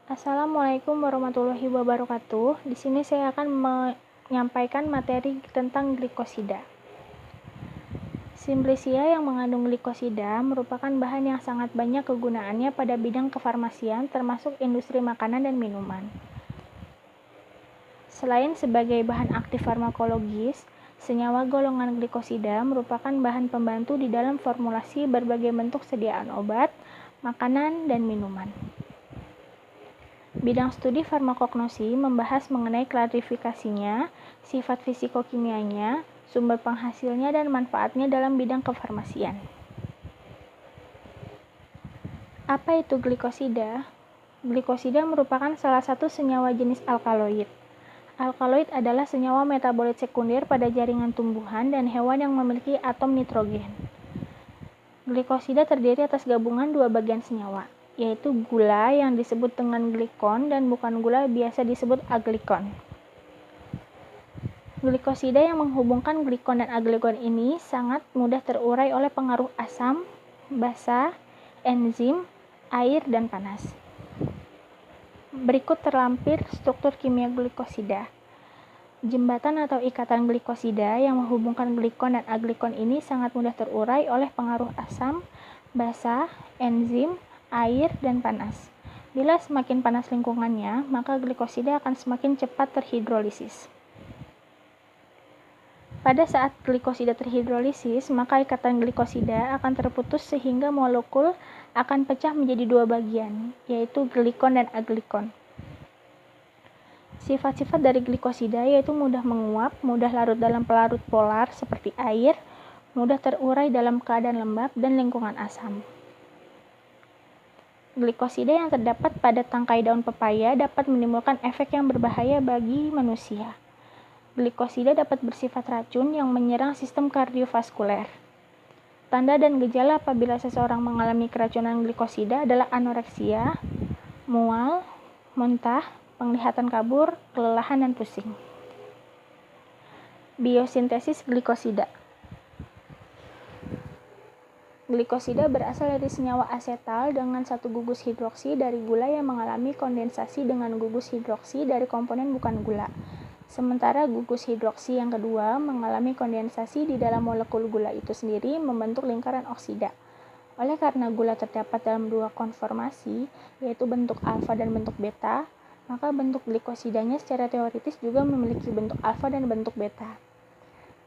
Assalamualaikum warahmatullahi wabarakatuh. Di sini saya akan menyampaikan materi tentang glikosida. Simplicia yang mengandung glikosida merupakan bahan yang sangat banyak kegunaannya pada bidang kefarmasian, termasuk industri makanan dan minuman. Selain sebagai bahan aktif farmakologis, senyawa golongan glikosida merupakan bahan pembantu di dalam formulasi berbagai bentuk sediaan obat, makanan, dan minuman. Bidang studi farmakognosi membahas mengenai klasifikasinya, sifat fisikokimianya, sumber penghasilnya, dan manfaatnya dalam bidang kefarmasian. Apa itu glikosida? Glikosida merupakan salah satu senyawa jenis alkaloid. Alkaloid adalah senyawa metabolit sekunder pada jaringan tumbuhan dan hewan yang memiliki atom nitrogen. Glikosida terdiri atas gabungan dua bagian senyawa, yaitu gula yang disebut dengan glikon dan bukan gula biasa disebut aglikon. Glikosida yang menghubungkan glikon dan aglikon ini sangat mudah terurai oleh pengaruh asam, basa, enzim, air, dan panas. Berikut terlampir struktur kimia glikosida. Jembatan atau ikatan glikosida yang menghubungkan glikon dan aglikon ini sangat mudah terurai oleh pengaruh asam, basa, enzim, air, dan panas. Bila semakin panas lingkungannya, maka glikosida akan semakin cepat terhidrolisis. Pada saat glikosida terhidrolisis, maka ikatan glikosida akan terputus sehingga molekul akan pecah menjadi dua bagian, yaitu glikon dan aglikon. Sifat-sifat dari glikosida yaitu mudah menguap, mudah larut dalam pelarut polar seperti air, mudah terurai dalam keadaan lembab, dan lingkungan asam. Glikosida yang terdapat pada tangkai daun pepaya dapat menimbulkan efek yang berbahaya bagi manusia. Glikosida dapat bersifat racun yang menyerang sistem kardiovaskuler. Tanda dan gejala apabila seseorang mengalami keracunan glikosida adalah anoreksia, mual, muntah, penglihatan kabur, kelelahan, dan pusing. Biosintesis glikosida. Glikosida berasal dari senyawa asetal dengan satu gugus hidroksi dari gula yang mengalami kondensasi dengan gugus hidroksi dari komponen bukan gula. Sementara gugus hidroksi yang kedua mengalami kondensasi di dalam molekul gula itu sendiri membentuk lingkaran oksida. Oleh karena gula terdapat dalam dua konformasi, yaitu bentuk alfa dan bentuk beta, maka bentuk glikosidanya secara teoritis juga memiliki bentuk alfa dan bentuk beta.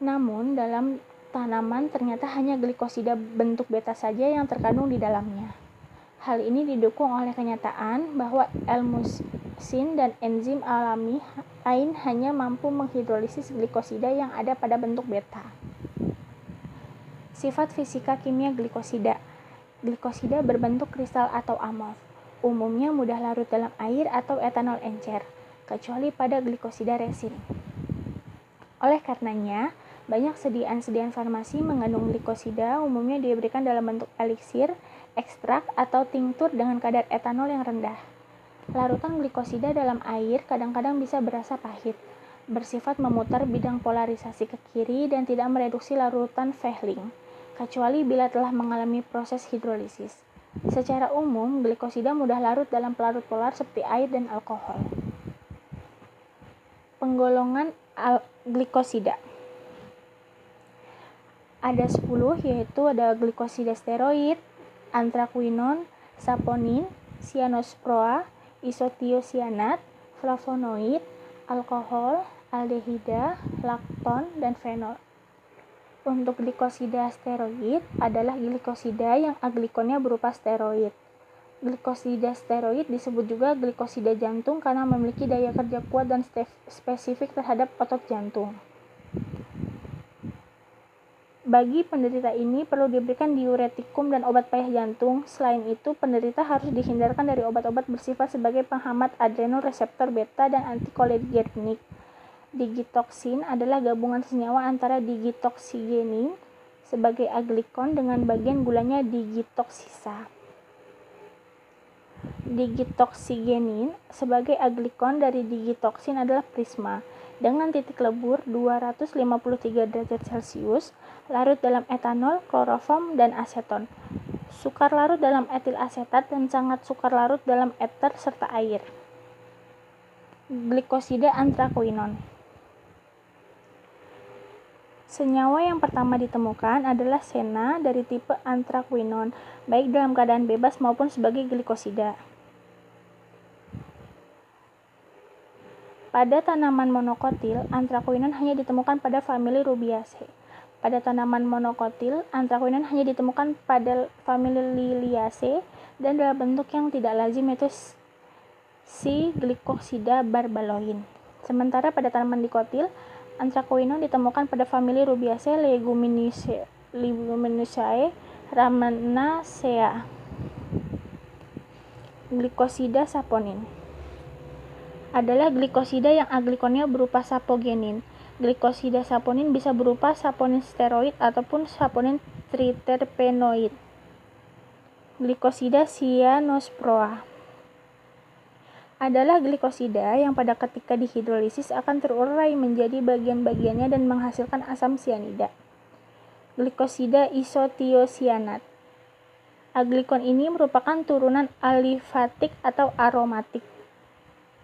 Namun, dalam tanaman ternyata hanya glikosida bentuk beta saja yang terkandung di dalamnya. Hal ini didukung oleh kenyataan bahwa elmusin dan enzim alami lain hanya mampu menghidrolisis glikosida yang ada pada bentuk beta. Sifat fisika kimia glikosida. Glikosida berbentuk kristal atau amorf. Umumnya mudah larut dalam air atau etanol encer, kecuali pada glikosida resin. Oleh karenanya, banyak sediaan farmasi mengandung glikosida umumnya diberikan dalam bentuk eliksir, ekstrak, atau tinktur dengan kadar etanol yang rendah. Larutan glikosida dalam air kadang-kadang bisa berasa pahit, bersifat memutar bidang polarisasi ke kiri dan tidak mereduksi larutan Fehling, kecuali bila telah mengalami proses hidrolisis. Secara umum, glikosida mudah larut dalam pelarut polar seperti air dan alkohol. Penggolongan glikosida. Ada 10, yaitu ada glikosida steroid, antraquinon, saponin, cyanosproa, isotiosianat, flavonoid, alkohol, aldehida, lakton, dan fenol. Untuk glikosida steroid adalah glikosida yang aglikonnya berupa steroid. Glikosida steroid disebut juga glikosida jantung karena memiliki daya kerja kuat dan spesifik terhadap otot jantung. Bagi penderita ini perlu diberikan diuretikum dan obat payah jantung. Selain itu, penderita harus dihindarkan dari obat-obat bersifat sebagai penghambat adrenoreseptor beta dan antikolinergik. Digitoxin adalah gabungan senyawa antara digitoksigenin sebagai aglikon dengan bagian gulanya digitoksisa. Digitoksigenin sebagai aglikon dari digitoksin adalah prisma dengan titik lebur 253 derajat Celcius, larut dalam etanol, kloroform, dan aseton. sukar larut dalam etil asetat dan sangat sukar larut dalam eter serta air. Glikosida antrakoinon. Senyawa yang pertama ditemukan adalah sena dari tipe antrakoinon, baik dalam keadaan bebas maupun sebagai glikosida. Pada tanaman monokotil, antrakoinon hanya ditemukan pada famili Rubiaceae. Pada tanaman monokotil, antrakoinon hanya ditemukan pada famili Liliaceae dan dalam bentuk yang tidak lazim, yaitu si glikosida barbaloin. Sementara pada tanaman dikotil, antrakoinon ditemukan pada famili Rubiaceae, Leguminaceae, Rhamnaceae. Glikosida saponin adalah glikosida yang aglikonnya berupa sapogenin. Glikosida saponin bisa berupa saponin steroid ataupun saponin triterpenoid. Glikosida cyanosproa adalah glikosida yang pada ketika dihidrolisis akan terurai menjadi bagian-bagiannya dan menghasilkan asam sianida. Glikosida isotiosianat. Aglikon ini merupakan turunan alifatik atau aromatik.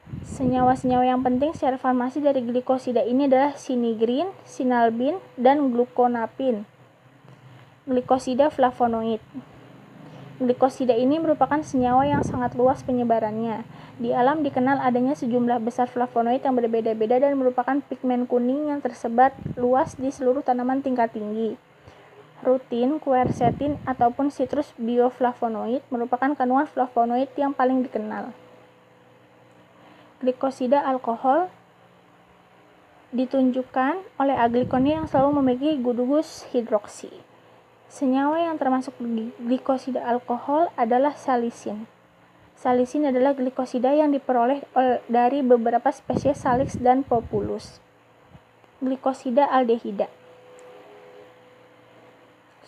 Senyawa-senyawa yang penting secara farmasi dari glikosida ini adalah sinigrin, sinalbin, dan gluconapin. Glikosida flavonoid. Glikosida ini merupakan senyawa yang sangat luas penyebarannya. Di alam dikenal adanya sejumlah besar flavonoid yang berbeda-beda dan merupakan pigmen kuning yang tersebar luas di seluruh tanaman tingkat tinggi. Rutin, quercetin, ataupun citrus bioflavonoid merupakan kandungan flavonoid yang paling dikenal. Glikosida alkohol ditunjukkan oleh aglikonnya yang selalu memiliki gugus hidroksi. Senyawa yang termasuk glikosida alkohol adalah salisin. Salisin adalah glikosida yang diperoleh dari beberapa spesies Salix dan Populus. Glikosida aldehida.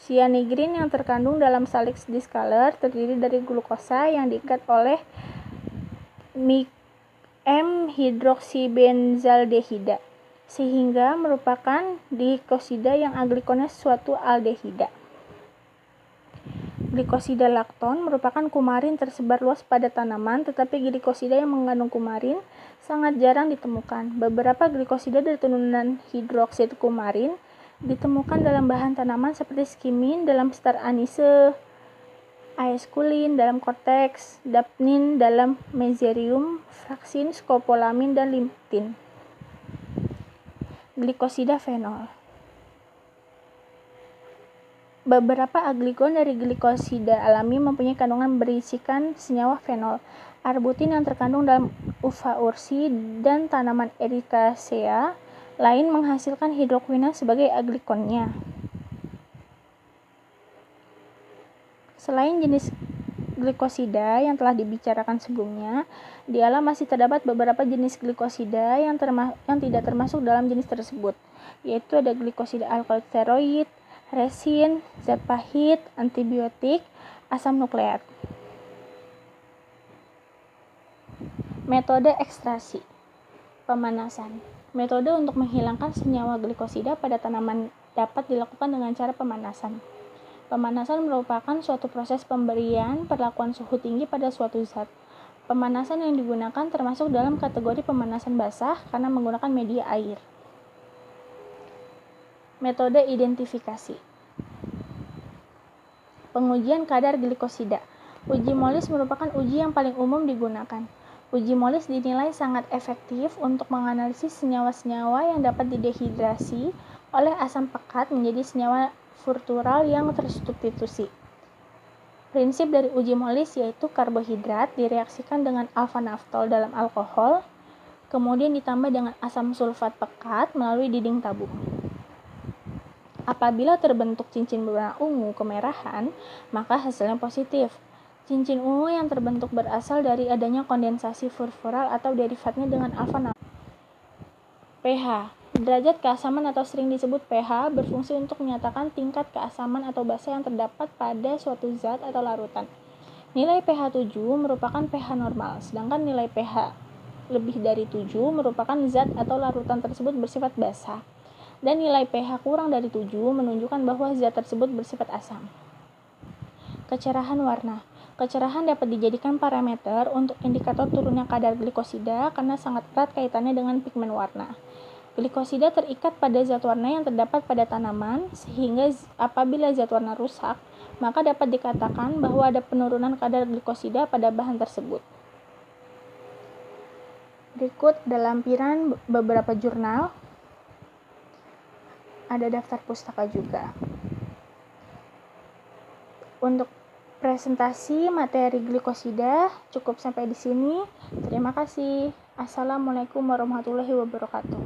Cyanigrin yang terkandung dalam Salix discolor terdiri dari glukosa yang diikat oleh M-hidroksibenzaldehida, sehingga merupakan glikosida yang aglikonnya suatu aldehida. Glikosida lakton merupakan kumarin tersebar luas pada tanaman, tetapi glikosida yang mengandung kumarin sangat jarang ditemukan. Beberapa glikosida dari turunan hidroksid kumarin ditemukan dalam bahan tanaman seperti skimin, dalam star anise, aesculin, dalam cortex, dapnin, dalam mezereum, fraxin, scopolamin, dan limtin. Glikosida fenol. Beberapa aglikon dari glikosida alami mempunyai kandungan berisikan senyawa fenol. Arbutin yang terkandung dalam uva ursi dan tanaman Ericaceae lain menghasilkan hidroquinone sebagai aglikonnya. Selain jenis glikosida yang telah dibicarakan sebelumnya, di alam masih terdapat beberapa jenis glikosida yang tidak termasuk dalam jenis tersebut, yaitu ada glikosida alkalosteroid, resin, zat pahit, antibiotik, asam nukleat. Metode ekstraksi. Pemanasan. Metode untuk menghilangkan senyawa glikosida pada tanaman dapat dilakukan dengan cara pemanasan. Pemanasan merupakan suatu proses pemberian perlakuan suhu tinggi pada suatu zat. Pemanasan yang digunakan termasuk dalam kategori pemanasan basah karena menggunakan media air. Metode identifikasi. Pengujian kadar glikosida. Uji molis merupakan uji yang paling umum digunakan. Uji molis dinilai sangat efektif untuk menganalisis senyawa-senyawa yang dapat didehidrasi oleh asam pekat menjadi senyawa furtural yang tersubstitusi. Prinsip dari uji molis yaitu karbohidrat direaksikan dengan alfa-naftol dalam alkohol, kemudian ditambah dengan asam sulfat pekat melalui dinding tabung. Apabila terbentuk cincin berwarna ungu kemerahan, maka hasilnya positif. Cincin ungu yang terbentuk berasal dari adanya kondensasi furfural atau derivatnya dengan alfa-naftol. pH. Derajat keasaman atau sering disebut pH berfungsi untuk menyatakan tingkat keasaman atau basa yang terdapat pada suatu zat atau larutan. Nilai pH 7 merupakan pH normal, sedangkan nilai pH lebih dari 7 merupakan zat atau larutan tersebut bersifat basa. Dan nilai pH kurang dari 7 menunjukkan bahwa zat tersebut bersifat asam. Kecerahan warna. Kecerahan dapat dijadikan parameter untuk indikator turunnya kadar glikosida karena sangat erat kaitannya dengan pigmen warna. Glikosida terikat pada zat warna yang terdapat pada tanaman, sehingga apabila zat warna rusak, maka dapat dikatakan bahwa ada penurunan kadar glikosida pada bahan tersebut. Berikut ada lampiran beberapa jurnal, ada daftar pustaka juga. Untuk presentasi materi glikosida cukup sampai di sini. Terima kasih. Assalamualaikum warahmatullahi wabarakatuh.